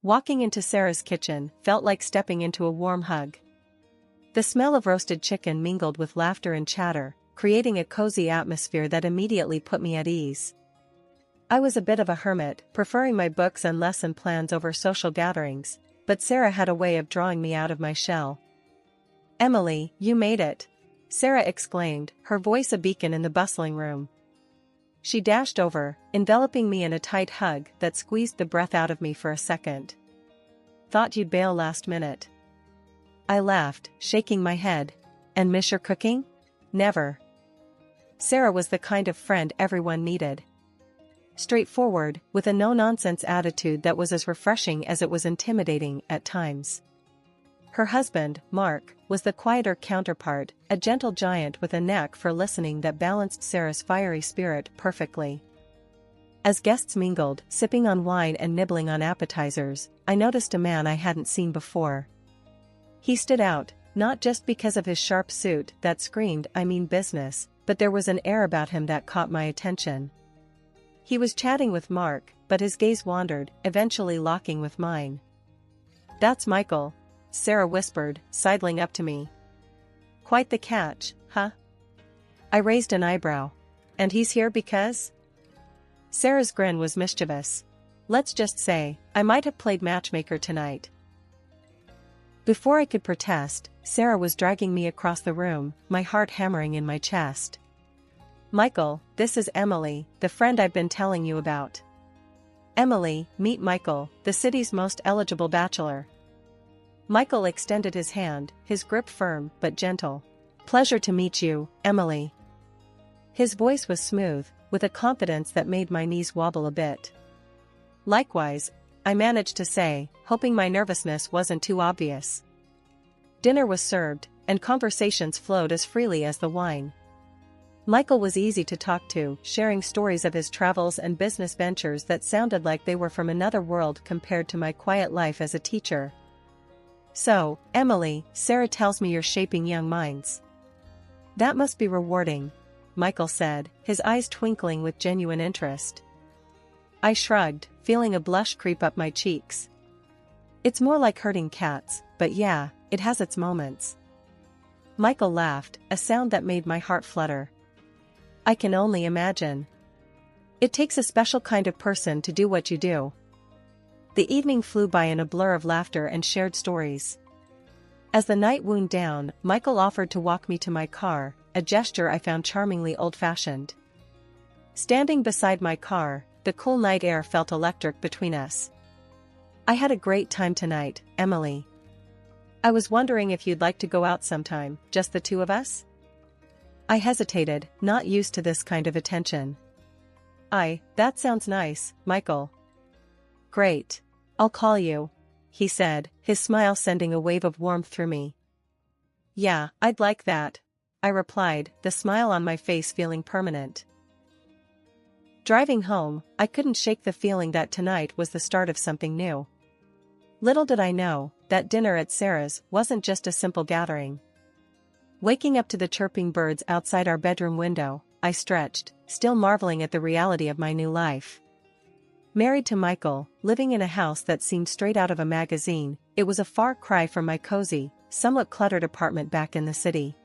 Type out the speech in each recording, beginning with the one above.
Walking into Sarah's kitchen felt like stepping into a warm hug. The smell of roasted chicken mingled with laughter and chatter, creating a cozy atmosphere that immediately put me at ease. I was a bit of a hermit, preferring my books and lesson plans over social gatherings, but Sarah had a way of drawing me out of my shell. "Emily, you made it!" Sarah exclaimed, her voice a beacon in the bustling room. She dashed over, enveloping me in a tight hug that squeezed the breath out of me for a second. "Thought you'd bail last minute." I laughed, shaking my head. "And miss your cooking?" "Never." Sarah was the kind of friend everyone needed. Straightforward, with a no-nonsense attitude that was as refreshing as it was intimidating at times. Her husband, Mark, was the quieter counterpart, a gentle giant with a knack for listening that balanced Sarah's fiery spirit perfectly. As guests mingled, sipping on wine and nibbling on appetizers, I noticed a man I hadn't seen before. He stood out, not just because of his sharp suit that screamed "I mean business," but there was an air about him that caught my attention. He was chatting with Mark, but his gaze wandered, eventually locking with mine. "That's Michael," Sarah whispered, sidling up to me. "Quite the catch, huh?" I raised an eyebrow. "And he's here because?" Sarah's grin was mischievous. "Let's just say, I might have played matchmaker tonight." Before I could protest, Sarah was dragging me across the room, my heart hammering in my chest. "Michael, this is Emily, the friend I've been telling you about." "Emily, meet Michael, the city's most eligible bachelor." Michael extended his hand, his grip firm but gentle. "Pleasure to meet you, Emily." His voice was smooth, with a confidence that made my knees wobble a bit. "Likewise," I managed to say, hoping my nervousness wasn't too obvious. Dinner was served, and conversations flowed as freely as the wine. Michael was easy to talk to, sharing stories of his travels and business ventures that sounded like they were from another world compared to my quiet life as a teacher. "So, Emily, Sarah tells me you're shaping young minds." "That must be rewarding," Michael said, his eyes twinkling with genuine interest. I shrugged, feeling a blush creep up my cheeks. "It's more like herding cats, but yeah, it has its moments." Michael laughed, a sound that made my heart flutter. "I can only imagine. It takes a special kind of person to do what you do." The evening flew by in a blur of laughter and shared stories. As the night wound down, Michael offered to walk me to my car, a gesture I found charmingly old-fashioned. Standing beside my car, the cool night air felt electric between us. "I had a great time tonight, Emily. I was wondering if you'd like to go out sometime, just the two of us?" I hesitated, not used to this kind of attention. That sounds nice, Michael." "Great. I'll call you," he said, his smile sending a wave of warmth through me. "Yeah, I'd like that," I replied, the smile on my face feeling permanent. Driving home, I couldn't shake the feeling that tonight was the start of something new. Little did I know, that dinner at Sarah's wasn't just a simple gathering. Waking up to the chirping birds outside our bedroom window, I stretched, still marveling at the reality of my new life. Married to Michael, living in a house that seemed straight out of a magazine, it was a far cry from my cozy, somewhat cluttered apartment back in the city.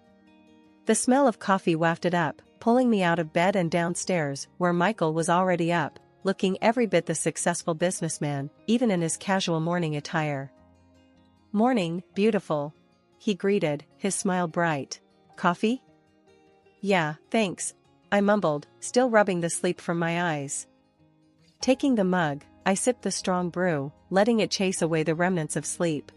The smell of coffee wafted up, pulling me out of bed and downstairs, where Michael was already up, looking every bit the successful businessman, even in his casual morning attire. "Morning, beautiful," he greeted, his smile bright. "Coffee?" "Yeah, thanks," I mumbled, still rubbing the sleep from my eyes. Taking the mug, I sipped the strong brew, letting it chase away the remnants of sleep.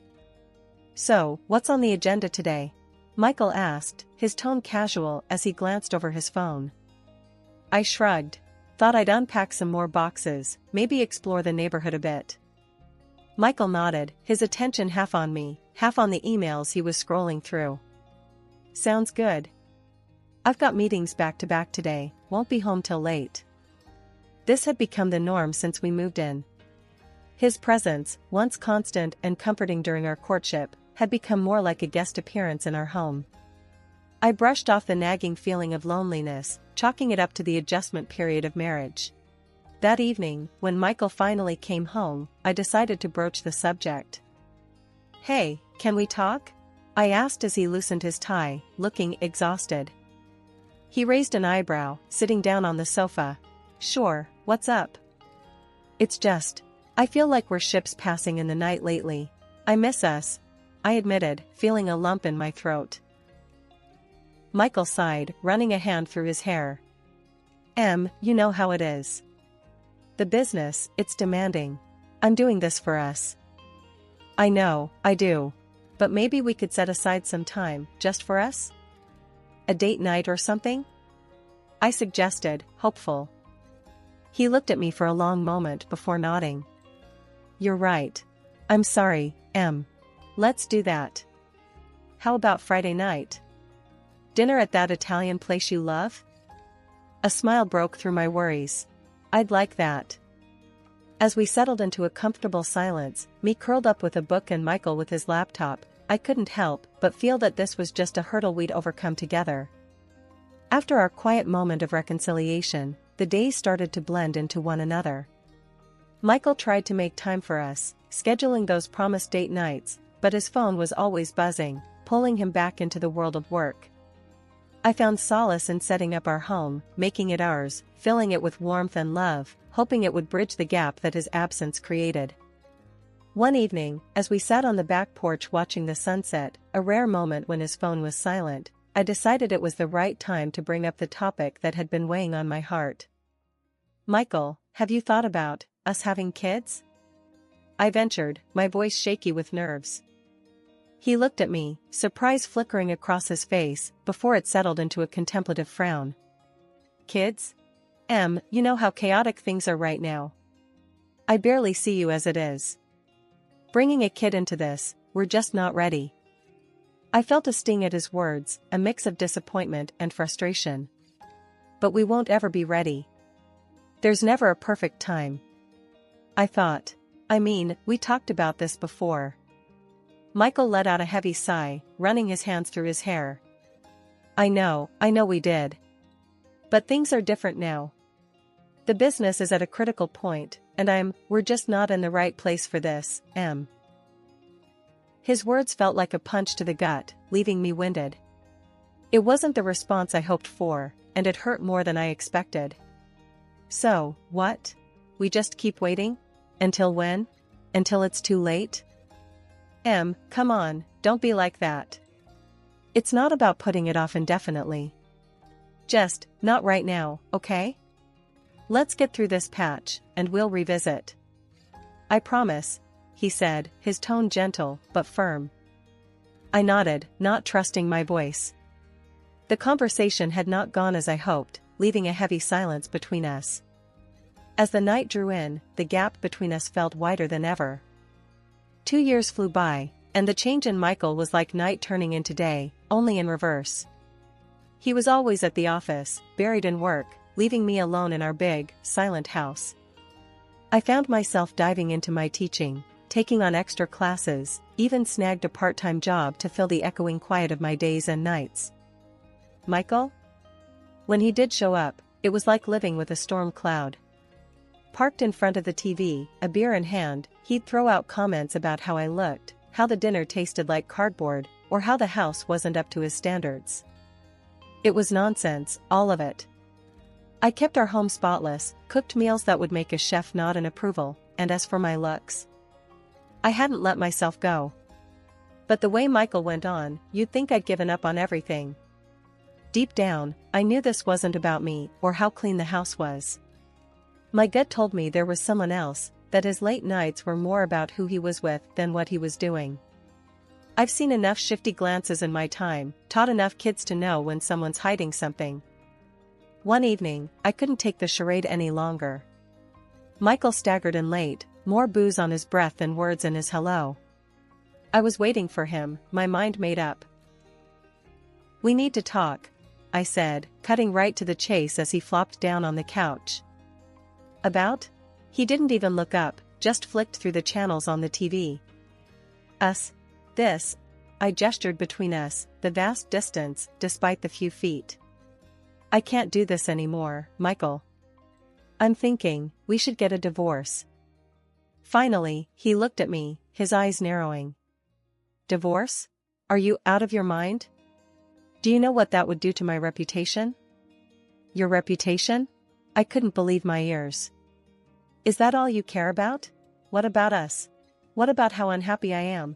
"So, what's on the agenda today?" Michael asked, his tone casual as he glanced over his phone. I shrugged. Thought I'd unpack some more boxes, maybe explore the neighborhood a bit. Michael nodded, his attention half on me, half on the emails he was scrolling through. "Sounds good. I've got meetings back to back today, won't be home till late." This had become the norm since we moved in. His presence, once constant and comforting during our courtship, had become more like a guest appearance in our home. I brushed off the nagging feeling of loneliness, chalking it up to the adjustment period of marriage. That evening, when Michael finally came home, I decided to broach the subject. "Hey, can we talk?" I asked as he loosened his tie, looking exhausted. He raised an eyebrow, sitting down on the sofa. "Sure, what's up?" "It's just, I feel like we're ships passing in the night lately. I miss us," I admitted, feeling a lump in my throat. Michael sighed, running a hand through his hair. You know how it is. The business, it's demanding. I'm doing this for us." "I know, I do. But maybe we could set aside some time, just for us? A date night or something?" I suggested, hopeful. He looked at me for a long moment before nodding. "You're right. I'm sorry, Em. Let's do that. How about Friday night? Dinner at that Italian place you love?" A smile broke through my worries. "I'd like that." As we settled into a comfortable silence, me curled up with a book and Michael with his laptop, I couldn't help but feel that this was just a hurdle we'd overcome together. After our quiet moment of reconciliation, the days started to blend into one another. Michael tried to make time for us, scheduling those promised date nights, but his phone was always buzzing, pulling him back into the world of work. I found solace in setting up our home, making it ours, filling it with warmth and love, hoping it would bridge the gap that his absence created. One evening, as we sat on the back porch watching the sunset, a rare moment when his phone was silent, I decided it was the right time to bring up the topic that had been weighing on my heart. "Michael, have you thought about us having kids?" I ventured, my voice shaky with nerves. He looked at me, surprise flickering across his face, before it settled into a contemplative frown. "Kids? You know how chaotic things are right now. I barely see you as it is. Bringing a kid into this, we're just not ready." I felt a sting at his words, a mix of disappointment and frustration. "But we won't ever be ready. There's never a perfect time." I thought. We talked about this before. Michael let out a heavy sigh, running his hands through his hair. I know we did. But things are different now. The business is at a critical point, and we're just not in the right place for this, His words felt like a punch to the gut, leaving me winded. It wasn't the response I hoped for, and it hurt more than I expected. "So, what? We just keep waiting? Until when? Until it's too late?" Come on, don't be like that. It's not about putting it off indefinitely. Just, not right now, okay? Let's get through this patch, and we'll revisit. "I promise," he said, his tone gentle but firm. I nodded, not trusting my voice. The conversation had not gone as I hoped, leaving a heavy silence between us. As the night drew in, the gap between us felt wider than ever. 2 years flew by, and the change in Michael was like night turning into day, only in reverse. He was always at the office, buried in work, leaving me alone in our big, silent house. I found myself diving into my teaching, taking on extra classes, even snagged a part-time job to fill the echoing quiet of my days and nights. Michael? When he did show up, it was like living with a storm cloud. Parked in front of the TV, a beer in hand, he'd throw out comments about how I looked, how the dinner tasted like cardboard, or how the house wasn't up to his standards. It was nonsense, all of it. I kept our home spotless, cooked meals that would make a chef nod in approval, and as for my looks, I hadn't let myself go. But the way Michael went on, you'd think I'd given up on everything. Deep down, I knew this wasn't about me or how clean the house was. My gut told me there was someone else, that his late nights were more about who he was with than what he was doing. I've seen enough shifty glances in my time, taught enough kids to know when someone's hiding something. One evening, I couldn't take the charade any longer. Michael staggered in late, more booze on his breath than words in his hello. I was waiting for him, my mind made up. "We need to talk," I said, cutting right to the chase as he flopped down on the couch. "About?" He didn't even look up, just flicked through the channels on the TV. "Us. This." I gestured between us, the vast distance, despite the few feet. "I can't do this anymore, Michael. I'm thinking, we should get a divorce. Finally, he looked at me, his eyes narrowing. Divorce? Are you out of your mind? Do you know what that would do to my reputation? Your reputation? I couldn't believe my ears. Is that all you care about? What about us? What about how unhappy I am?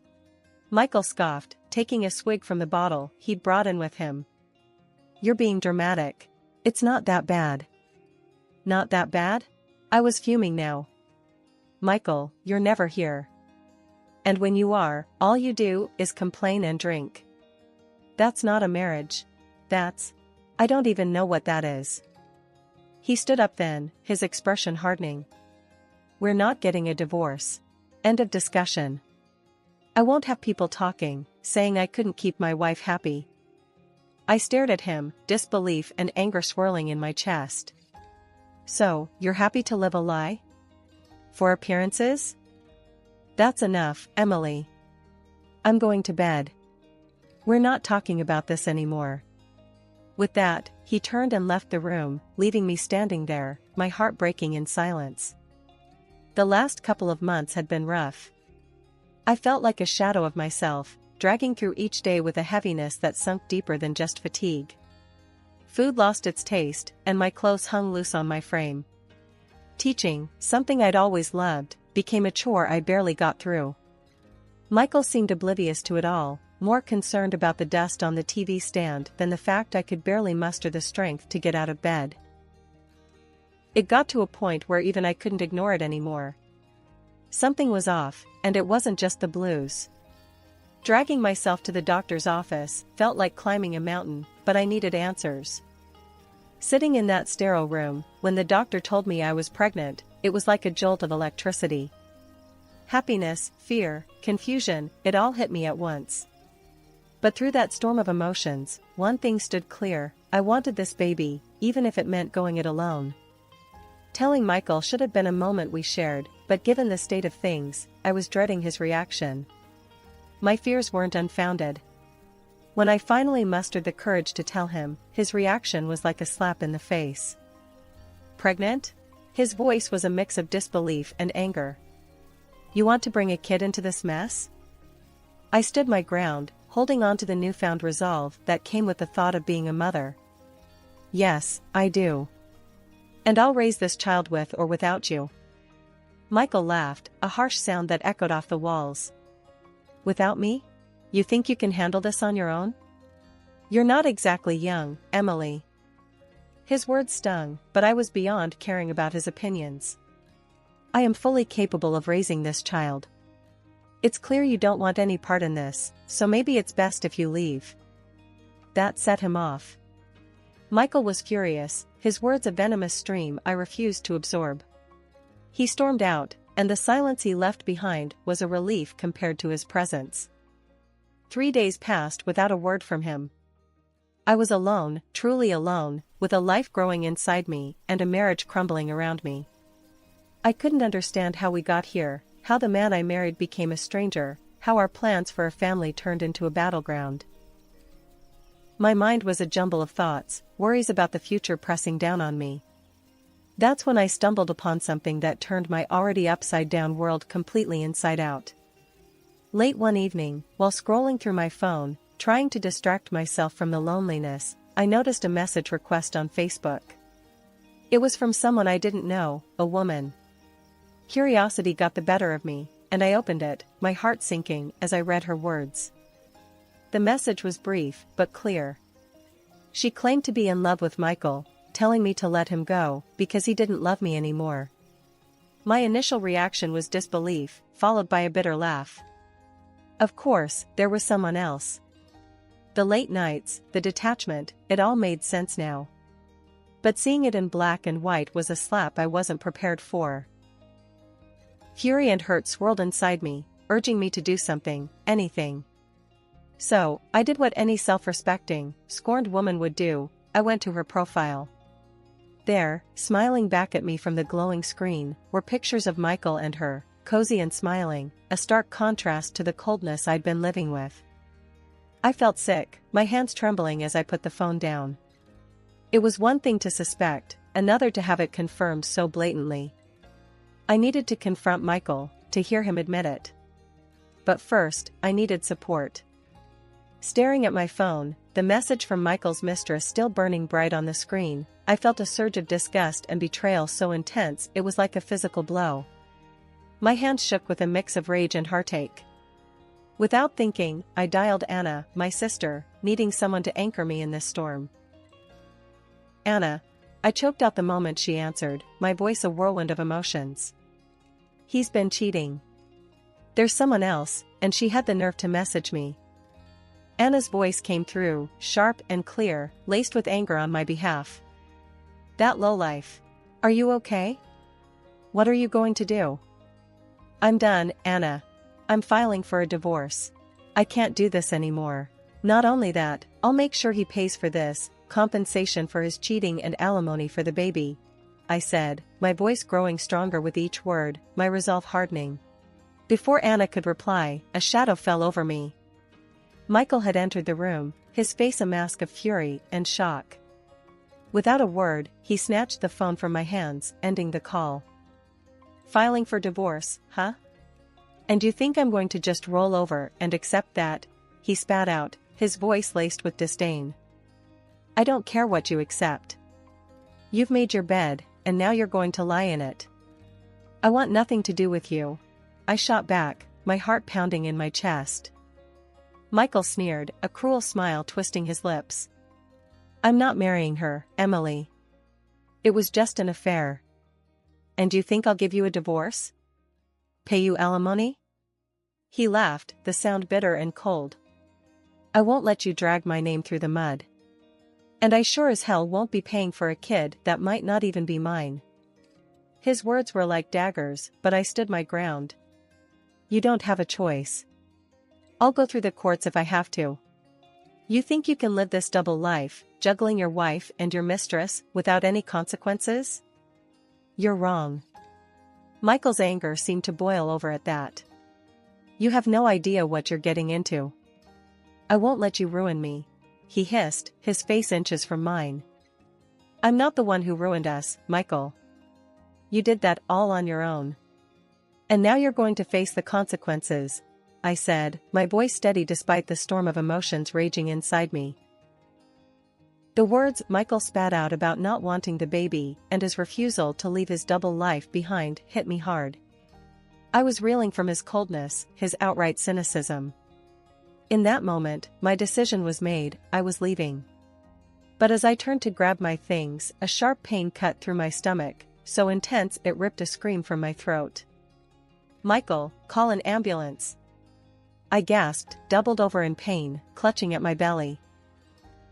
Michael scoffed, taking a swig from the bottle he'd brought in with him. You're being dramatic. It's not that bad. Not that bad? I was fuming now. Michael, you're never here. And when you are, all you do is complain and drink. That's not a marriage. I don't even know what that is. He stood up then, his expression hardening. We're not getting a divorce. End of discussion. I won't have people talking, saying I couldn't keep my wife happy. I stared at him, disbelief and anger swirling in my chest. So, you're happy to live a lie? For appearances? That's enough, Emily. I'm going to bed. We're not talking about this anymore. With that, he turned and left the room, leaving me standing there, my heart breaking in silence. The last couple of months had been rough. I felt like a shadow of myself, dragging through each day with a heaviness that sunk deeper than just fatigue. Food lost its taste, and my clothes hung loose on my frame. Teaching, something I'd always loved, became a chore I barely got through. Michael seemed oblivious to it all, more concerned about the dust on the TV stand than the fact I could barely muster the strength to get out of bed. It got to a point where even I couldn't ignore it anymore. Something was off, and it wasn't just the blues. Dragging myself to the doctor's office felt like climbing a mountain, but I needed answers. Sitting in that sterile room, when the doctor told me I was pregnant, it was like a jolt of electricity. Happiness, fear, confusion, it all hit me at once. But through that storm of emotions, one thing stood clear: I wanted this baby, even if it meant going it alone. Telling Michael should have been a moment we shared, but given the state of things, I was dreading his reaction. My fears weren't unfounded. When I finally mustered the courage to tell him, his reaction was like a slap in the face. Pregnant? His voice was a mix of disbelief and anger. You want to bring a kid into this mess? I stood my ground, holding on to the newfound resolve that came with the thought of being a mother. Yes, I do. And I'll raise this child with or without you. Michael laughed, a harsh sound that echoed off the walls. Without me? You think you can handle this on your own? You're not exactly young, Emily. His words stung, but I was beyond caring about his opinions. I am fully capable of raising this child. It's clear you don't want any part in this, so maybe it's best if you leave. That set him off. Michael was furious, his words a venomous stream I refused to absorb. He stormed out, and the silence he left behind was a relief compared to his presence. 3 days passed without a word from him. I was alone, truly alone, with a life growing inside me and a marriage crumbling around me. I couldn't understand how we got here, how the man I married became a stranger, how our plans for a family turned into a battleground. My mind was a jumble of thoughts, worries about the future pressing down on me. That's when I stumbled upon something that turned my already upside-down world completely inside out. Late one evening, while scrolling through my phone, trying to distract myself from the loneliness, I noticed a message request on Facebook. It was from someone I didn't know, a woman. Curiosity got the better of me, and I opened it, my heart sinking as I read her words. The message was brief, but clear. She claimed to be in love with Michael, telling me to let him go, because he didn't love me anymore. My initial reaction was disbelief, followed by a bitter laugh. Of course, there was someone else. The late nights, the detachment, it all made sense now. But seeing it in black and white was a slap I wasn't prepared for. Fury and hurt swirled inside me, urging me to do something, anything. So, I did what any self-respecting, scorned woman would do. I went to her profile. There, smiling back at me from the glowing screen, were pictures of Michael and her, cozy and smiling, a stark contrast to the coldness I'd been living with. I felt sick, my hands trembling as I put the phone down. It was one thing to suspect, another to have it confirmed so blatantly. I needed to confront Michael, to hear him admit it. But first, I needed support. Staring at my phone, the message from Michael's mistress still burning bright on the screen, I felt a surge of disgust and betrayal so intense it was like a physical blow. My hands shook with a mix of rage and heartache. Without thinking, I dialed Anna, my sister, needing someone to anchor me in this storm. Anna. I choked out the moment she answered, my voice a whirlwind of emotions. He's been cheating. There's someone else, and she had the nerve to message me. Anna's voice came through, sharp and clear, laced with anger on my behalf. That lowlife. Are you okay? What are you going to do? I'm done, Anna. I'm filing for a divorce. I can't do this anymore. Not only that, I'll make sure he pays for this, compensation for his cheating and alimony for the baby. I said, my voice growing stronger with each word, my resolve hardening. Before Anna could reply, a shadow fell over me. Michael had entered the room, his face a mask of fury and shock. Without a word, he snatched the phone from my hands, ending the call. Filing for divorce, huh? And you think I'm going to just roll over and accept that? He spat out, his voice laced with disdain. I don't care what you accept. You've made your bed, and now you're going to lie in it. I want nothing to do with you. I shot back, my heart pounding in my chest. Michael sneered, a cruel smile twisting his lips. I'm not marrying her, Emily. It was just an affair. And you think I'll give you a divorce? Pay you alimony? He laughed, the sound bitter and cold. I won't let you drag my name through the mud. And I sure as hell won't be paying for a kid that might not even be mine. His words were like daggers, but I stood my ground. You don't have a choice. I'll go through the courts if I have to. You think you can live this double life, juggling your wife and your mistress, without any consequences? You're wrong. Michael's anger seemed to boil over at that. You have no idea what you're getting into. I won't let you ruin me, he hissed, his face inches from mine. I'm not the one who ruined us, Michael. You did that all on your own. And now you're going to face the consequences, I said, my voice steady despite the storm of emotions raging inside me. The words Michael spat out about not wanting the baby and his refusal to leave his double life behind hit me hard. I was reeling from his coldness, his outright cynicism. In that moment, my decision was made, I was leaving. But as I turned to grab my things, a sharp pain cut through my stomach, so intense it ripped a scream from my throat. Michael, call an ambulance. I gasped, doubled over in pain, clutching at my belly.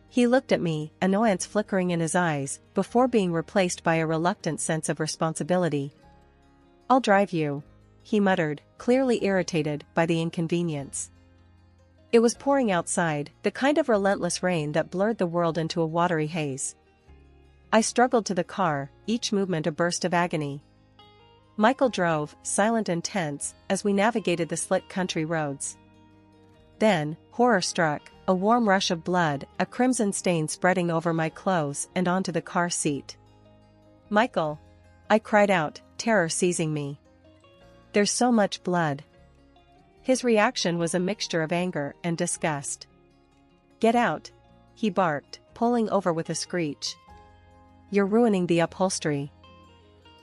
He looked at me, annoyance flickering in his eyes, before being replaced by a reluctant sense of responsibility. I'll drive you, he muttered, clearly irritated by the inconvenience. It was pouring outside, the kind of relentless rain that blurred the world into a watery haze. I struggled to the car, each movement a burst of agony. Michael drove, silent and tense, as we navigated the slick country roads. Then, horror struck, a warm rush of blood, a crimson stain spreading over my clothes and onto the car seat. Michael! I cried out, terror seizing me. There's so much blood. His reaction was a mixture of anger and disgust. Get out! He barked, pulling over with a screech. You're ruining the upholstery.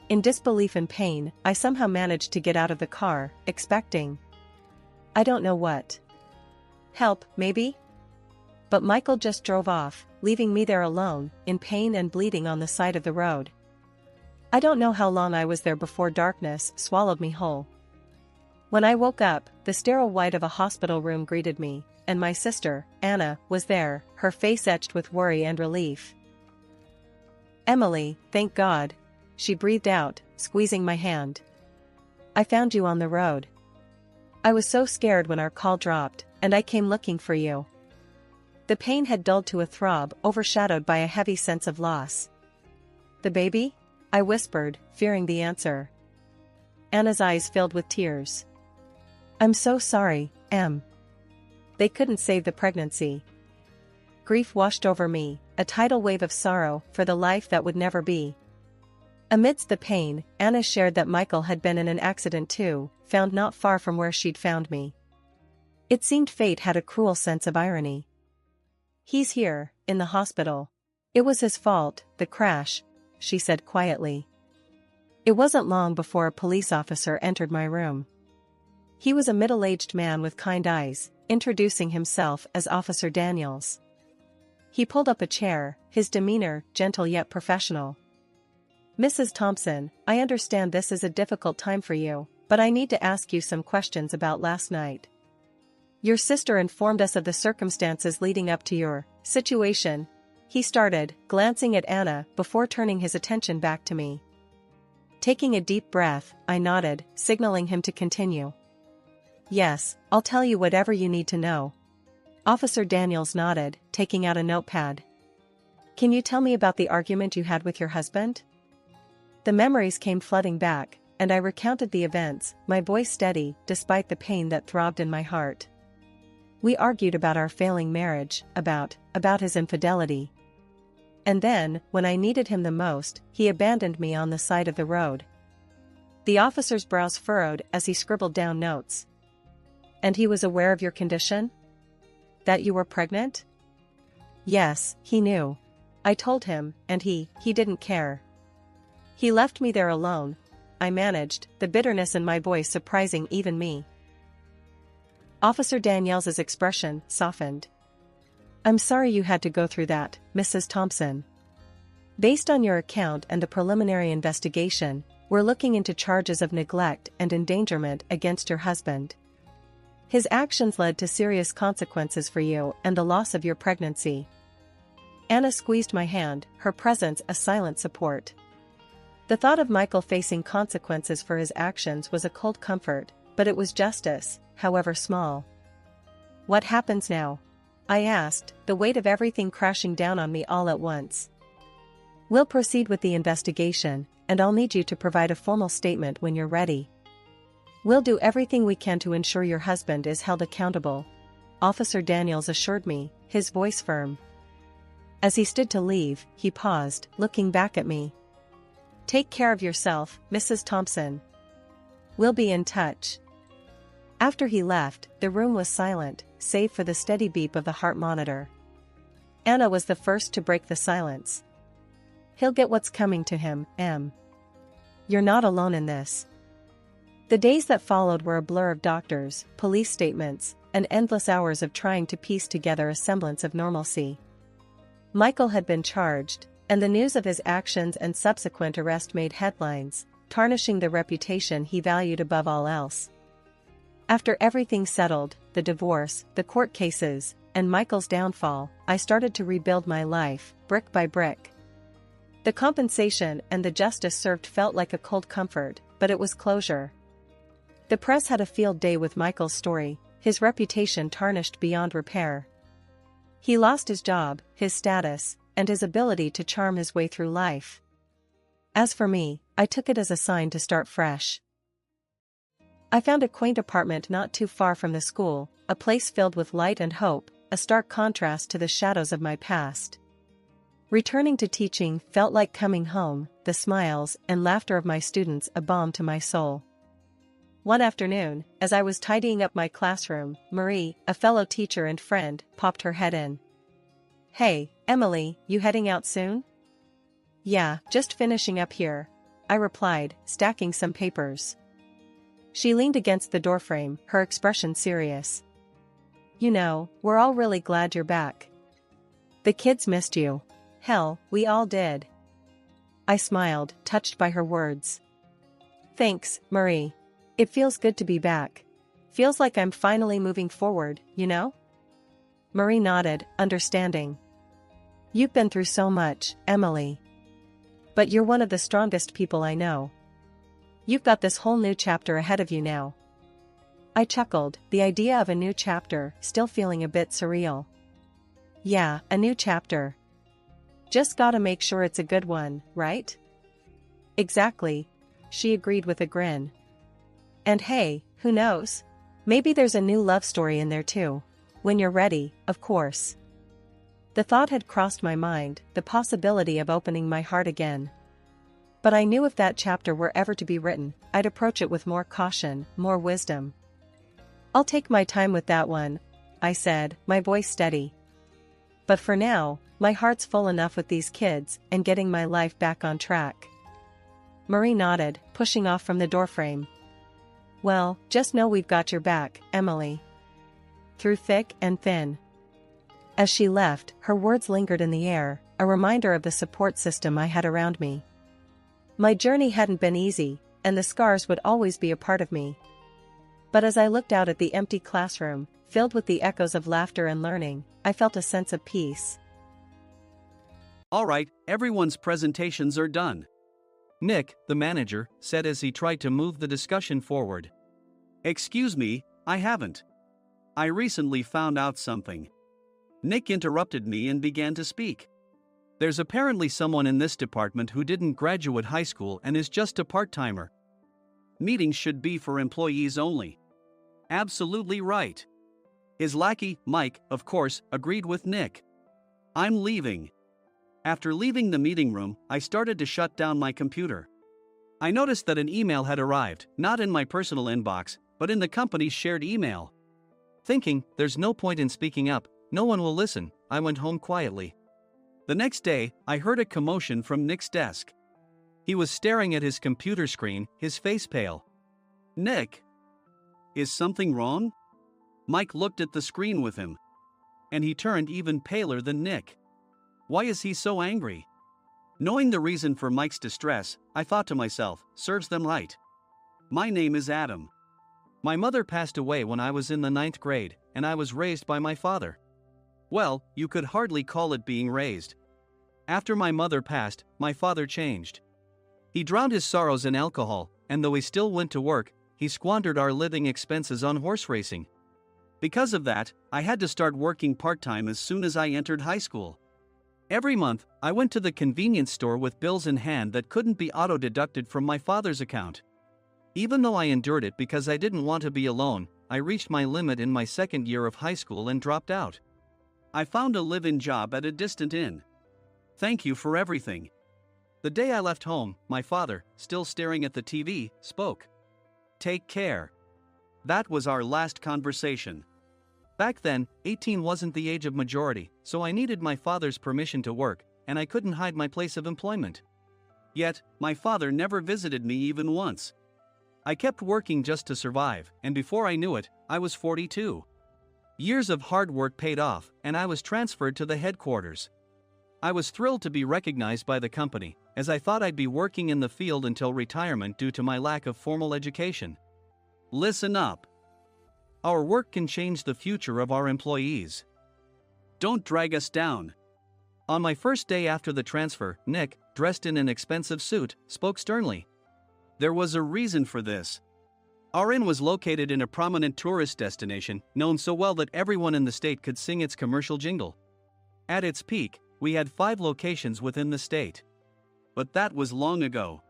In disbelief and pain, I somehow managed to get out of the car, expecting I don't know what. Help, maybe? But Michael just drove off, leaving me there alone, in pain and bleeding on the side of the road. I don't know how long I was there before darkness swallowed me whole. When I woke up, the sterile white of a hospital room greeted me, and my sister, Anna, was there, her face etched with worry and relief. Emily, thank God, she breathed out, squeezing my hand. I found you on the road. I was so scared when our call dropped, and I came looking for you. The pain had dulled to a throb, overshadowed by a heavy sense of loss. The baby? I whispered, fearing the answer. Anna's eyes filled with tears. I'm so sorry, Em. They couldn't save the pregnancy. Grief washed over me, a tidal wave of sorrow for the life that would never be. Amidst the pain, Anna shared that Michael had been in an accident too, found not far from where she'd found me. It seemed fate had a cruel sense of irony. He's here, in the hospital. It was his fault, the crash, she said quietly. It wasn't long before a police officer entered my room. He was a middle-aged man with kind eyes, introducing himself as Officer Daniels. He pulled up a chair, his demeanor gentle yet professional. "Mrs. Thompson, I understand this is a difficult time for you, but I need to ask you some questions about last night. Your sister informed us of the circumstances leading up to your situation," he started, glancing at Anna before turning his attention back to me. Taking a deep breath, I nodded, signaling him to continue. "Yes, I'll tell you whatever you need to know." Officer Daniels nodded, taking out a notepad. "Can you tell me about the argument you had with your husband?" The memories came flooding back, and I recounted the events, my voice steady, despite the pain that throbbed in my heart. We argued about our failing marriage, about his infidelity. And then, when I needed him the most, he abandoned me on the side of the road. The officer's brows furrowed as he scribbled down notes. "And he was aware of your condition? That you were pregnant?" "Yes, he knew. I told him, and he didn't care. He left me there alone," I managed, the bitterness in my voice surprising even me. Officer Daniels's expression softened. "I'm sorry you had to go through that, Mrs. Thompson. Based on your account and the preliminary investigation, we're looking into charges of neglect and endangerment against your husband. His actions led to serious consequences for you and the loss of your pregnancy." Anna squeezed my hand, her presence a silent support. The thought of Michael facing consequences for his actions was a cold comfort, but it was justice, however small. "What happens now?" I asked, the weight of everything crashing down on me all at once. "We'll proceed with the investigation, and I'll need you to provide a formal statement when you're ready. We'll do everything we can to ensure your husband is held accountable," Officer Daniels assured me, his voice firm. As he stood to leave, he paused, looking back at me. "Take care of yourself, Mrs. Thompson. We'll be in touch." After he left, the room was silent, save for the steady beep of the heart monitor. Anna was the first to break the silence. "He'll get what's coming to him, Em. You're not alone in this." The days that followed were a blur of doctors, police statements, and endless hours of trying to piece together a semblance of normalcy. Michael had been charged, and the news of his actions and subsequent arrest made headlines, tarnishing the reputation he valued above all else. After everything settled, the divorce, the court cases, and Michael's downfall, I started to rebuild my life, brick by brick. The compensation and the justice served felt like a cold comfort, but it was closure. The press had a field day with Michael's story, his reputation tarnished beyond repair. He lost his job, his status, and his ability to charm his way through life. As for me, I took it as a sign to start fresh. I found a quaint apartment not too far from the school, a place filled with light and hope, a stark contrast to the shadows of my past. Returning to teaching felt like coming home, the smiles and laughter of my students a balm to my soul. One afternoon, as I was tidying up my classroom, Marie, a fellow teacher and friend, popped her head in. "Hey, Emily, you heading out soon?" "Yeah, just finishing up here," I replied, stacking some papers. She leaned against the doorframe, her expression serious. "You know, we're all really glad you're back. The kids missed you. Hell, we all did." I smiled, touched by her words. "Thanks, Marie. It feels good to be back. Feels like I'm finally moving forward, you know?" Marie nodded, understanding. "You've been through so much, Emily. But you're one of the strongest people I know. You've got this whole new chapter ahead of you now." I chuckled, the idea of a new chapter still feeling a bit surreal. "Yeah, a new chapter. Just gotta make sure it's a good one, right?" "Exactly," she agreed with a grin. "And hey, who knows? Maybe there's a new love story in there too. When you're ready, of course." The thought had crossed my mind, the possibility of opening my heart again. But I knew if that chapter were ever to be written, I'd approach it with more caution, more wisdom. "I'll take my time with that one," I said, my voice steady. "But for now, my heart's full enough with these kids and getting my life back on track." Marie nodded, pushing off from the doorframe. "Well, just know we've got your back, Emily. Through thick and thin." As she left, her words lingered in the air, a reminder of the support system I had around me. My journey hadn't been easy, and the scars would always be a part of me. But as I looked out at the empty classroom, filled with the echoes of laughter and learning, I felt a sense of peace. All right, everyone's presentations are done. Nick, the manager, said as he tried to move the discussion forward. Excuse me, I haven't. I recently found out something. Nick interrupted me and began to speak. There's apparently someone in this department who didn't graduate high school and is just a part-timer. Meetings should be for employees only. Absolutely right. His lackey, Mike, of course, agreed with Nick. I'm leaving. After leaving the meeting room, I started to shut down my computer. I noticed that an email had arrived, not in my personal inbox, but in the company's shared email. Thinking, there's no point in speaking up, no one will listen, I went home quietly. The next day, I heard a commotion from Nick's desk. He was staring at his computer screen, his face pale. Nick! Is something wrong? Mike looked at the screen with him. And he turned even paler than Nick. Why is he so angry? Knowing the reason for Mike's distress, I thought to myself, serves them right. My name is Adam. My mother passed away when I was in the 9th grade, and I was raised by my father. Well, you could hardly call it being raised. After my mother passed, my father changed. He drowned his sorrows in alcohol, and though he still went to work, he squandered our living expenses on horse racing. Because of that, I had to start working part-time as soon as I entered high school. Every month, I went to the convenience store with bills in hand that couldn't be auto-deducted from my father's account. Even though I endured it because I didn't want to be alone, I reached my limit in my second year of high school and dropped out. I found a live-in job at a distant inn. Thank you for everything. The day I left home, my father, still staring at the TV, spoke. Take care. That was our last conversation. Back then, 18 wasn't the age of majority, so I needed my father's permission to work, and I couldn't hide my place of employment. Yet, my father never visited me even once. I kept working just to survive, and before I knew it, I was 42. Years of hard work paid off, and I was transferred to the headquarters. I was thrilled to be recognized by the company, as I thought I'd be working in the field until retirement due to my lack of formal education. Listen up. Our work can change the future of our employees. Don't drag us down. On my first day after the transfer, Nick, dressed in an expensive suit, spoke sternly. There was a reason for this. Our inn was located in a prominent tourist destination, known so well that everyone in the state could sing its commercial jingle. At its peak, we had 5 locations within the state. But that was long ago.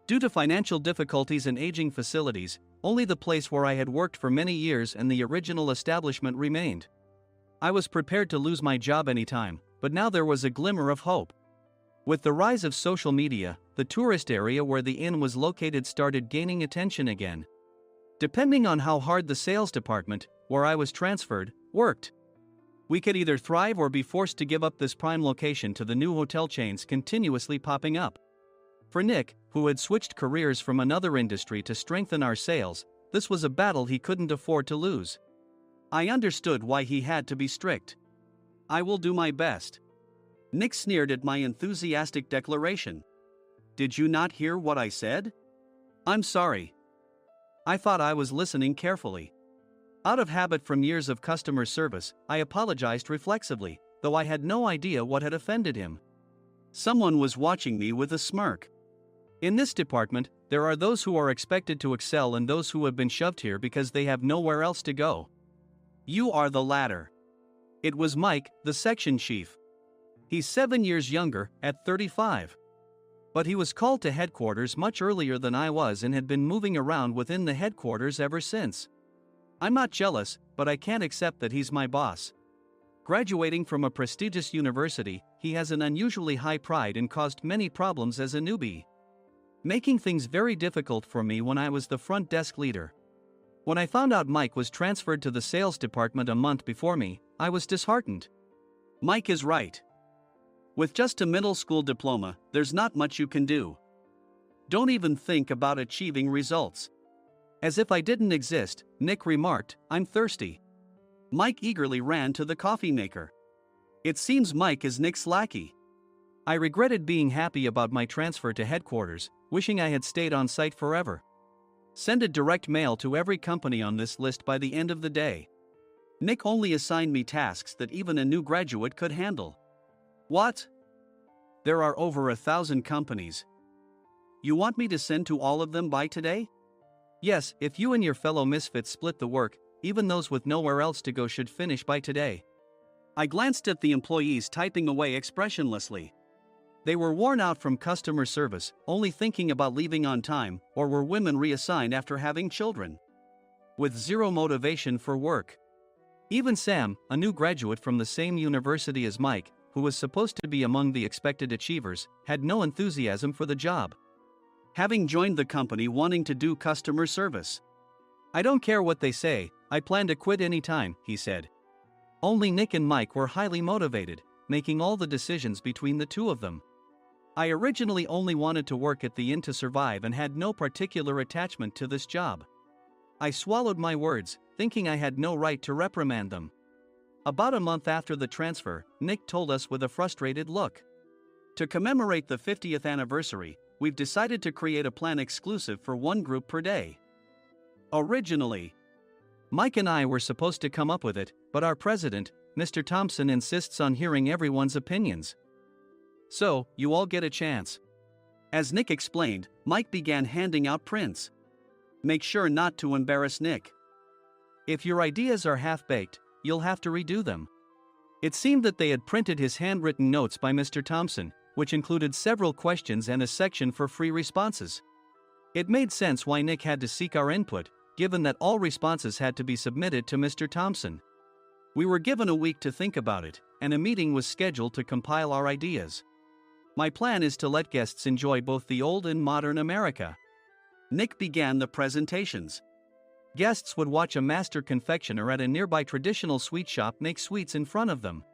Due to financial difficulties and aging facilities, only the place where I had worked for many years and the original establishment remained. I was prepared to lose my job anytime, but now there was a glimmer of hope. With the rise of social media, the tourist area where the inn was located started gaining attention again. Depending on how hard the sales department, where I was transferred, worked, we could either thrive or be forced to give up this prime location to the new hotel chains continuously popping up. For Nick, who had switched careers from another industry to strengthen our sales, this was a battle he couldn't afford to lose. I understood why he had to be strict. I will do my best. Nick sneered at my enthusiastic declaration. Did you not hear what I said? I'm sorry. I thought I was listening carefully. Out of habit from years of customer service, I apologized reflexively, though I had no idea what had offended him. Someone was watching me with a smirk. In this department, there are those who are expected to excel and those who have been shoved here because they have nowhere else to go. You are the latter. It was Mike, the section chief. He's 7 years younger, at 35. But he was called to headquarters much earlier than I was and had been moving around within the headquarters ever since. I'm not jealous, but I can't accept that he's my boss. Graduating from a prestigious university, he has an unusually high pride and caused many problems as a newbie. making things very difficult for me when I was the front desk leader. When I found out Mike was transferred to the sales department a month before me, I was disheartened. Mike is right. With just a middle school diploma, there's not much you can do. Don't even think about achieving results. As if I didn't exist, Nick remarked, "I'm thirsty." Mike eagerly ran to the coffee maker. It seems Mike is Nick's lackey. I regretted being happy about my transfer to headquarters, wishing I had stayed on site forever. Send a direct mail to every company on this list by the end of the day. Nick only assigned me tasks that even a new graduate could handle. What? There are over 1,000 companies. You want me to send to all of them by today? Yes, if you and your fellow misfits split the work, even those with nowhere else to go should finish by today. I glanced at the employees typing away expressionlessly. They were worn out from customer service, only thinking about leaving on time, or were women reassigned after having children. With zero motivation for work. Even Sam, a new graduate from the same university as Mike, who was supposed to be among the expected achievers, had no enthusiasm for the job. Having joined the company wanting to do customer service. I don't care what they say, I plan to quit anytime, he said. Only Nick and Mike were highly motivated, making all the decisions between the two of them. I originally only wanted to work at the inn to survive and had no particular attachment to this job. I swallowed my words, thinking I had no right to reprimand them. About a month after the transfer, Nick told us with a frustrated look. To commemorate the 50th anniversary, we've decided to create a plan exclusive for one group per day. Originally, Mike and I were supposed to come up with it, but our president, Mr. Thompson, insists on hearing everyone's opinions. So, you all get a chance. As Nick explained, Mike began handing out prints. Make sure not to embarrass Nick. If your ideas are half-baked, you'll have to redo them. It seemed that they had printed his handwritten notes by Mr. Thompson, which included several questions and a section for free responses. It made sense why Nick had to seek our input, given that all responses had to be submitted to Mr. Thompson. We were given a week to think about it, and a meeting was scheduled to compile our ideas. My plan is to let guests enjoy both the old and modern America. Nick began the presentations. Guests would watch a master confectioner at a nearby traditional sweet shop make sweets in front of them.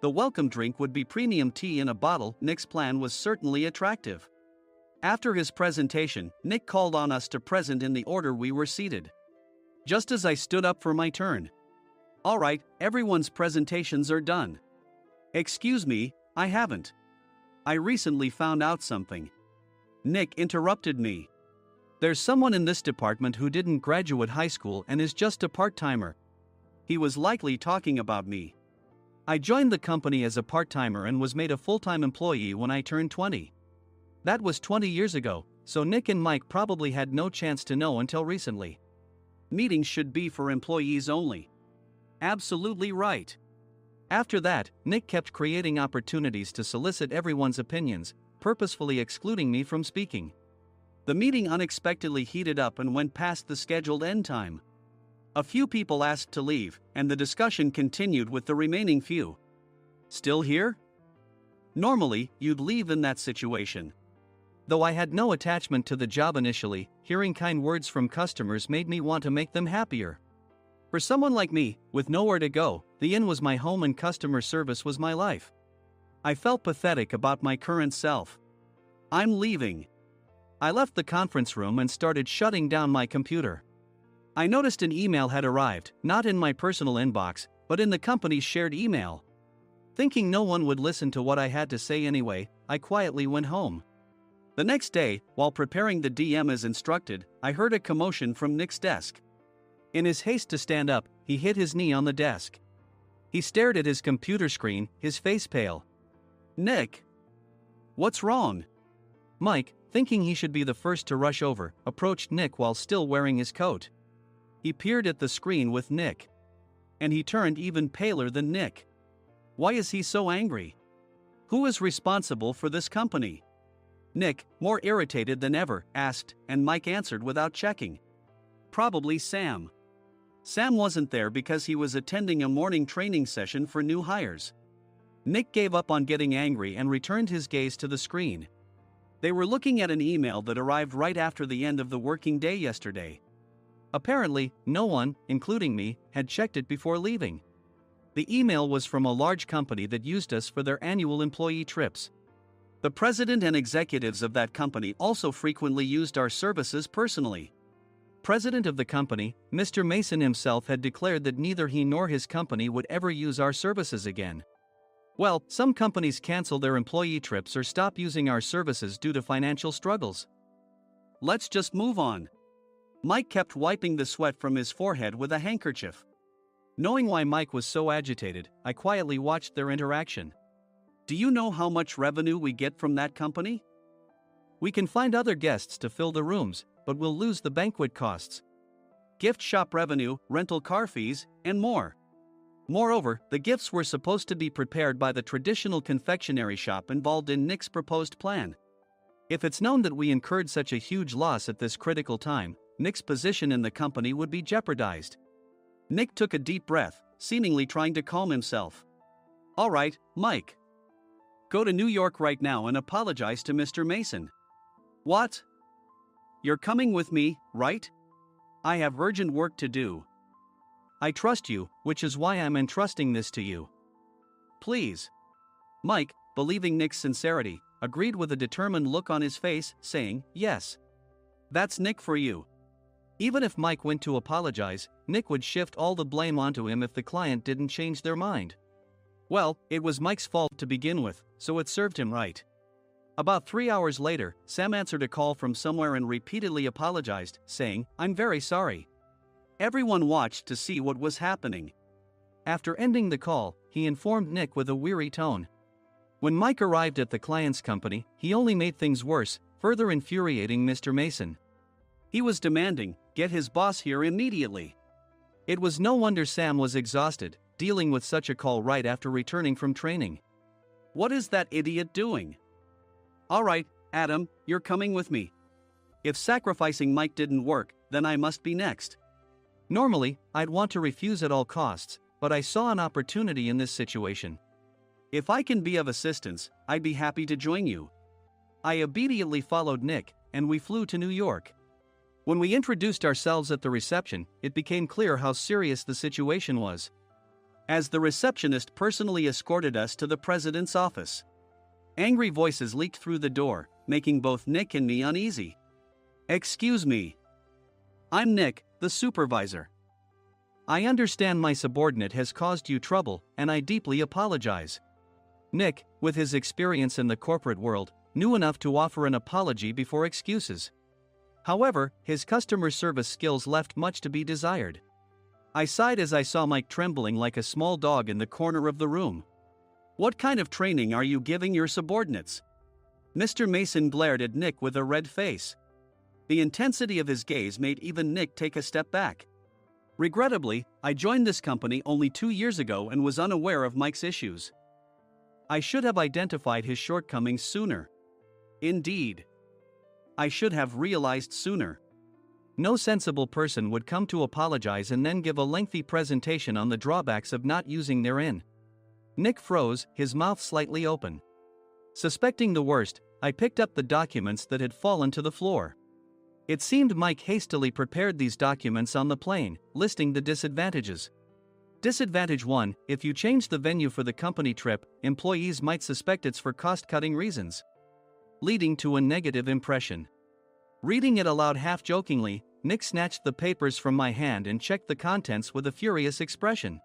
The welcome drink would be premium tea in a bottle. Nick's plan was certainly attractive. After his presentation, Nick called on us to present in the order we were seated. Just as I stood up for my turn. All right, everyone's presentations are done. Excuse me, I haven't. I recently found out something. Nick interrupted me. There's someone in this department who didn't graduate high school and is just a part-timer. He was likely talking about me. I joined the company as a part-timer and was made a full-time employee when I turned 20. That was 20 years ago, so Nick and Mike probably had no chance to know until recently. Meetings should be for employees only. Absolutely right. After that, Nick kept creating opportunities to solicit everyone's opinions, purposefully excluding me from speaking. The meeting unexpectedly heated up and went past the scheduled end time. A few people asked to leave, and the discussion continued with the remaining few. Still here? Normally, you'd leave in that situation. Though I had no attachment to the job initially, hearing kind words from customers made me want to make them happier. For someone like me, with nowhere to go, the inn was my home and customer service was my life. I felt pathetic about my current self. I'm leaving. I left the conference room and started shutting down my computer. I noticed an email had arrived, not in my personal inbox, but in the company's shared email. Thinking no one would listen to what I had to say anyway, I quietly went home. The next day, while preparing the DM as instructed, I heard a commotion from Nick's desk. In his haste to stand up, he hit his knee on the desk. He stared at his computer screen, his face pale. Nick! What's wrong? Mike, thinking he should be the first to rush over, approached Nick while still wearing his coat. He peered at the screen with Nick. And he turned even paler than Nick. Why is he so angry? Who is responsible for this company? Nick, more irritated than ever, asked, and Mike answered without checking. Probably Sam. Sam wasn't there because he was attending a morning training session for new hires. Nick gave up on getting angry and returned his gaze to the screen. They were looking at an email that arrived right after the end of the working day yesterday. Apparently, no one, including me, had checked it before leaving. The email was from a large company that used us for their annual employee trips. The president and executives of that company also frequently used our services personally. President of the company, Mr. Mason himself, had declared that neither he nor his company would ever use our services again. Well, some companies cancel their employee trips or stop using our services due to financial struggles. Let's just move on. Mike kept wiping the sweat from his forehead with a handkerchief. Knowing why Mike was so agitated, I quietly watched their interaction. Do you know how much revenue we get from that company? We can find other guests to fill the rooms, but we'll lose the banquet costs, gift shop revenue, rental car fees, and more. Moreover, the gifts were supposed to be prepared by the traditional confectionery shop involved in Nick's proposed plan. If it's known that we incurred such a huge loss at this critical time, Nick's position in the company would be jeopardized. Nick took a deep breath, seemingly trying to calm himself. All right, Mike. Go to New York right now and apologize to Mr. Mason. What? You're coming with me, right? I have urgent work to do. I trust you, which is why I'm entrusting this to you. Please. Mike, believing Nick's sincerity, agreed with a determined look on his face, saying, yes. That's Nick for you. Even if Mike went to apologize, Nick would shift all the blame onto him if the client didn't change their mind. Well, it was Mike's fault to begin with, so it served him right. About 3 hours later, Sam answered a call from somewhere and repeatedly apologized, saying, I'm very sorry. Everyone watched to see what was happening. After ending the call, he informed Nick with a weary tone. When Mike arrived at the client's company, he only made things worse, further infuriating Mr. Mason. He was demanding, get his boss here immediately. It was no wonder Sam was exhausted, dealing with such a call right after returning from training. What is that idiot doing? All right, Adam, you're coming with me. If sacrificing Mike didn't work, then I must be next. Normally, I'd want to refuse at all costs, but I saw an opportunity in this situation. If I can be of assistance, I'd be happy to join you. I immediately followed Nick, and we flew to New York. When we introduced ourselves at the reception, it became clear how serious the situation was, as the receptionist personally escorted us to the president's office. Angry voices leaked through the door, making both Nick and me uneasy. Excuse me. I'm Nick, the supervisor. I understand my subordinate has caused you trouble, and I deeply apologize. Nick, with his experience in the corporate world, knew enough to offer an apology before excuses. However, his customer service skills left much to be desired. I sighed as I saw Mike trembling like a small dog in the corner of the room. What kind of training are you giving your subordinates? Mr. Mason glared at Nick with a red face. The intensity of his gaze made even Nick take a step back. Regrettably, I joined this company only 2 years ago and was unaware of Mike's issues. I should have identified his shortcomings sooner. Indeed. I should have realized sooner. No sensible person would come to apologize and then give a lengthy presentation on the drawbacks of not using their in. Nick froze, his mouth slightly open. Suspecting the worst, I picked up the documents that had fallen to the floor. It seemed Mike hastily prepared these documents on the plane, listing the disadvantages. Disadvantage 1: if you change the venue for the company trip, employees might suspect it's for cost-cutting reasons, leading to a negative impression. Reading it aloud half-jokingly, Nick snatched the papers from my hand and checked the contents with a furious expression.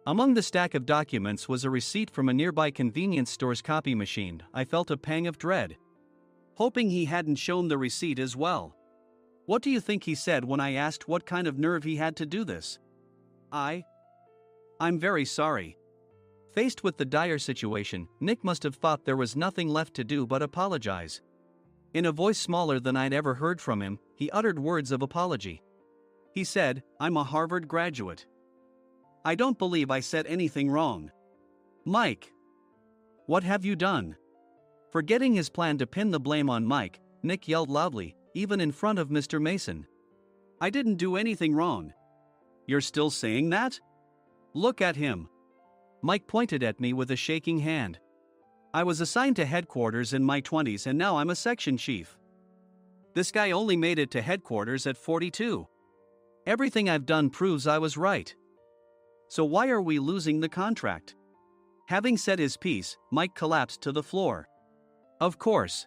Among the stack of documents was a receipt from a nearby convenience store's copy machine. I felt a pang of dread, hoping he hadn't shown the receipt as well. What do you think he said when I asked what kind of nerve he had to do this? I'm very sorry. Faced with the dire situation, Nick must have thought there was nothing left to do but apologize. In a voice smaller than I'd ever heard from him, he uttered words of apology. He said, I'm a Harvard graduate. I don't believe I said anything wrong. Mike! What have you done? Forgetting his plan to pin the blame on Mike, Nick yelled loudly, even in front of Mr. Mason. I didn't do anything wrong. You're still saying that? Look at him. Mike pointed at me with a shaking hand. I was assigned to headquarters in my 20s and now I'm a section chief. This guy only made it to headquarters at 42. Everything I've done proves I was right. So why are we losing the contract? Having said his piece, Mike collapsed to the floor. Of course.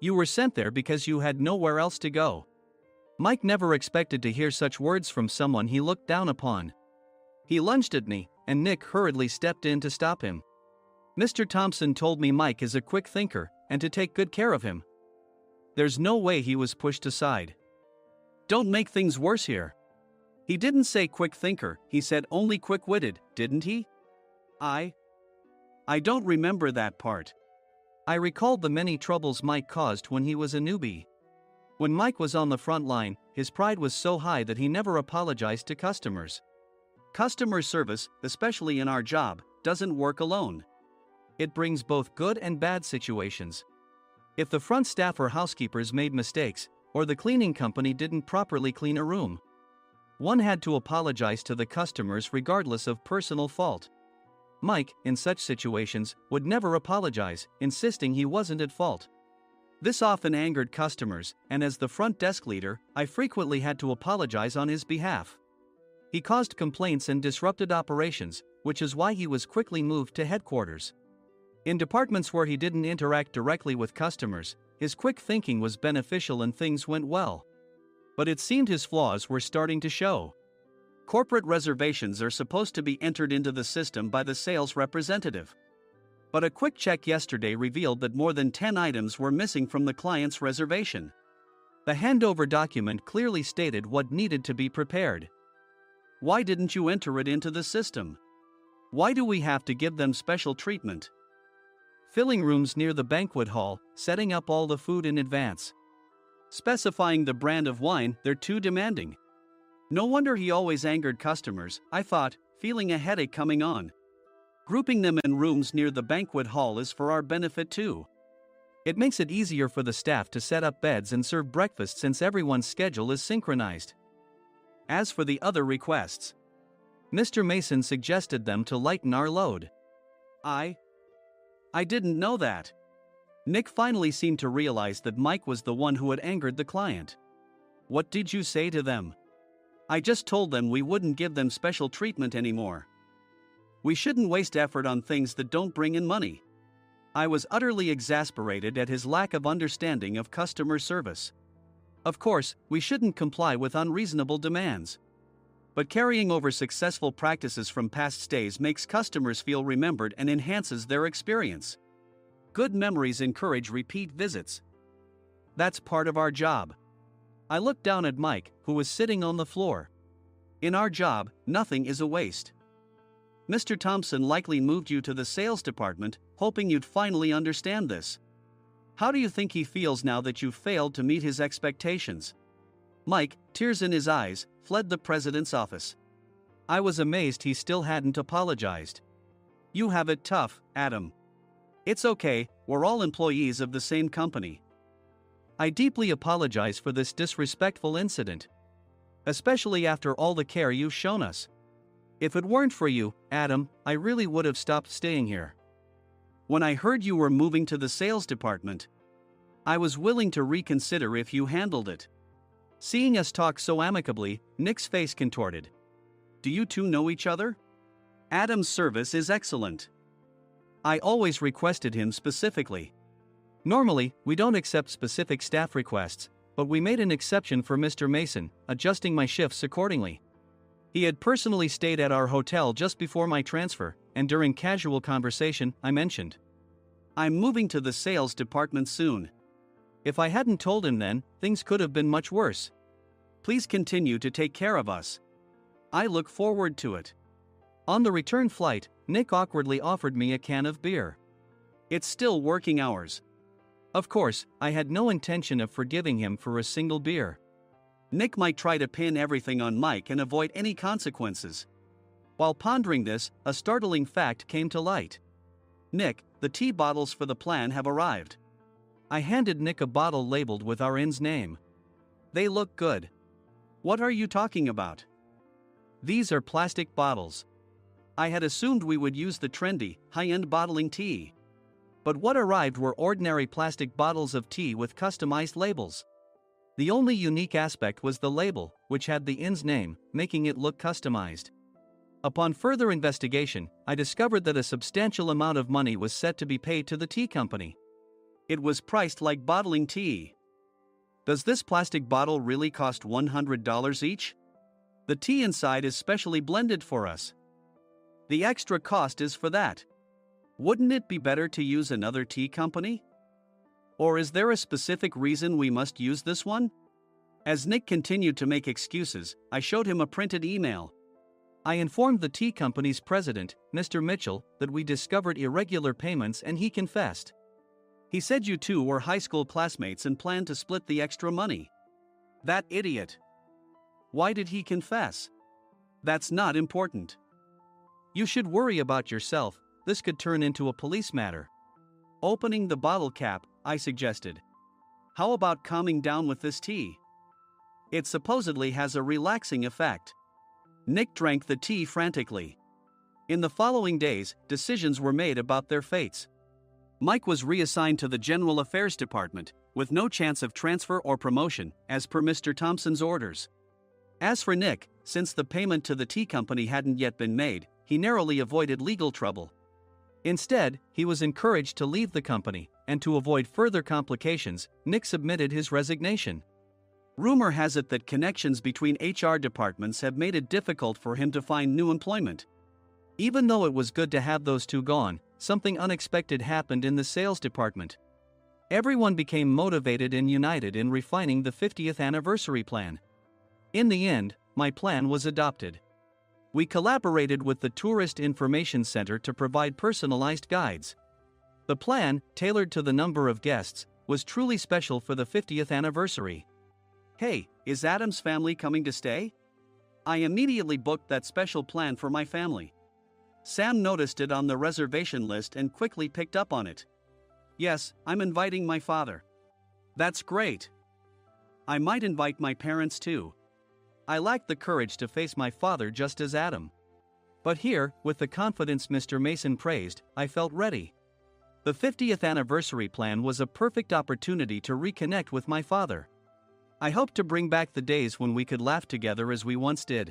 You were sent there because you had nowhere else to go. Mike never expected to hear such words from someone he looked down upon. He lunged at me, and Nick hurriedly stepped in to stop him. Mr. Thompson told me Mike is a quick thinker, and to take good care of him. There's no way he was pushed aside. Don't make things worse here. He didn't say quick thinker, he said only quick-witted, didn't he? I don't remember that part. I recalled the many troubles Mike caused when he was a newbie. When Mike was on the front line, his pride was so high that he never apologized to customers. Customer service, especially in our job, doesn't work alone. It brings both good and bad situations. If the front staff or housekeepers made mistakes, or the cleaning company didn't properly clean a room, one had to apologize to the customers regardless of personal fault. Mike, in such situations, would never apologize, insisting he wasn't at fault. This often angered customers, and as the front desk leader, I frequently had to apologize on his behalf. He caused complaints and disrupted operations, which is why he was quickly moved to headquarters. In departments where he didn't interact directly with customers, his quick thinking was beneficial and things went well. But it seemed his flaws were starting to show. Corporate reservations are supposed to be entered into the system by the sales representative. But a quick check yesterday revealed that more than 10 items were missing from the client's reservation. The handover document clearly stated what needed to be prepared. Why didn't you enter it into the system? Why do we have to give them special treatment? Filling rooms near the banquet hall, setting up all the food in advance. Specifying the brand of wine, they're too demanding. No wonder he always angered customers, I thought, feeling a headache coming on. Grouping them in rooms near the banquet hall is for our benefit too. It makes it easier for the staff to set up beds and serve breakfast since everyone's schedule is synchronized. As for the other requests, Mr. Mason suggested them to lighten our load. I didn't know that. Nick finally seemed to realize that Mike was the one who had angered the client. What did you say to them? I just told them we wouldn't give them special treatment anymore. We shouldn't waste effort on things that don't bring in money. I was utterly exasperated at his lack of understanding of customer service. Of course, we shouldn't comply with unreasonable demands. But carrying over successful practices from past stays makes customers feel remembered and enhances their experience. Good memories encourage repeat visits. That's part of our job. I looked down at Mike, who was sitting on the floor. In our job, nothing is a waste. Mr. Thompson likely moved you to the sales department, hoping you'd finally understand this. How do you think he feels now that you failed to meet his expectations? Mike, tears in his eyes, fled the president's office. I was amazed he still hadn't apologized. You have it tough, Adam. It's okay, we're all employees of the same company. I deeply apologize for this disrespectful incident. Especially after all the care you've shown us. If it weren't for you, Adam, I really would have stopped staying here. When I heard you were moving to the sales department, I was willing to reconsider if you handled it. Seeing us talk so amicably, Nick's face contorted. Do you two know each other? Adam's service is excellent. I always requested him specifically. Normally, we don't accept specific staff requests, but we made an exception for Mr. Mason, adjusting my shifts accordingly. He had personally stayed at our hotel just before my transfer, and during casual conversation, I mentioned, I'm moving to the sales department soon. If I hadn't told him then, things could have been much worse. Please continue to take care of us. I look forward to it. On the return flight, Nick awkwardly offered me a can of beer. It's still working hours. Of course, I had no intention of forgiving him for a single beer. Nick might try to pin everything on Mike and avoid any consequences. While pondering this, a startling fact came to light. Nick, the tea bottles for the plan have arrived. I handed Nick a bottle labeled with our inn's name. They look good. What are you talking about? These are plastic bottles. I had assumed we would use the trendy, high-end bottling tea. But what arrived were ordinary plastic bottles of tea with customized labels. The only unique aspect was the label, which had the inn's name, making it look customized. Upon further investigation, I discovered that a substantial amount of money was set to be paid to the tea company. It was priced like bottling tea. Does this plastic bottle really cost $100 each? The tea inside is specially blended for us. The extra cost is for that. Wouldn't it be better to use another tea company? Or is there a specific reason we must use this one? As Nick continued to make excuses, I showed him a printed email. I informed the tea company's president, Mr. Mitchell, that we discovered irregular payments and he confessed. He said you two were high school classmates and planned to split the extra money. That idiot. Why did he confess? That's not important. You should worry about yourself, this could turn into a police matter. Opening the bottle cap, I suggested. How about calming down with this tea? It supposedly has a relaxing effect. Nick drank the tea frantically. In the following days, decisions were made about their fates. Mike was reassigned to the General Affairs Department, with no chance of transfer or promotion, as per Mr. Thompson's orders. As for Nick, since the payment to the tea company hadn't yet been made, he narrowly avoided legal trouble. Instead, he was encouraged to leave the company, and to avoid further complications, Nick submitted his resignation. Rumor has it that connections between HR departments have made it difficult for him to find new employment. Even though it was good to have those two gone, something unexpected happened in the sales department. Everyone became motivated and united in refining the 50th anniversary plan. In the end, my plan was adopted. We collaborated with the Tourist Information Center to provide personalized guides. The plan, tailored to the number of guests, was truly special for the 50th anniversary. Hey, is Adam's family coming to stay? I immediately booked that special plan for my family. Sam noticed it on the reservation list and quickly picked up on it. Yes, I'm inviting my father. That's great. I might invite my parents too. I lacked the courage to face my father just as Adam. But here, with the confidence Mr. Mason praised, I felt ready. The 50th anniversary plan was a perfect opportunity to reconnect with my father. I hoped to bring back the days when we could laugh together as we once did.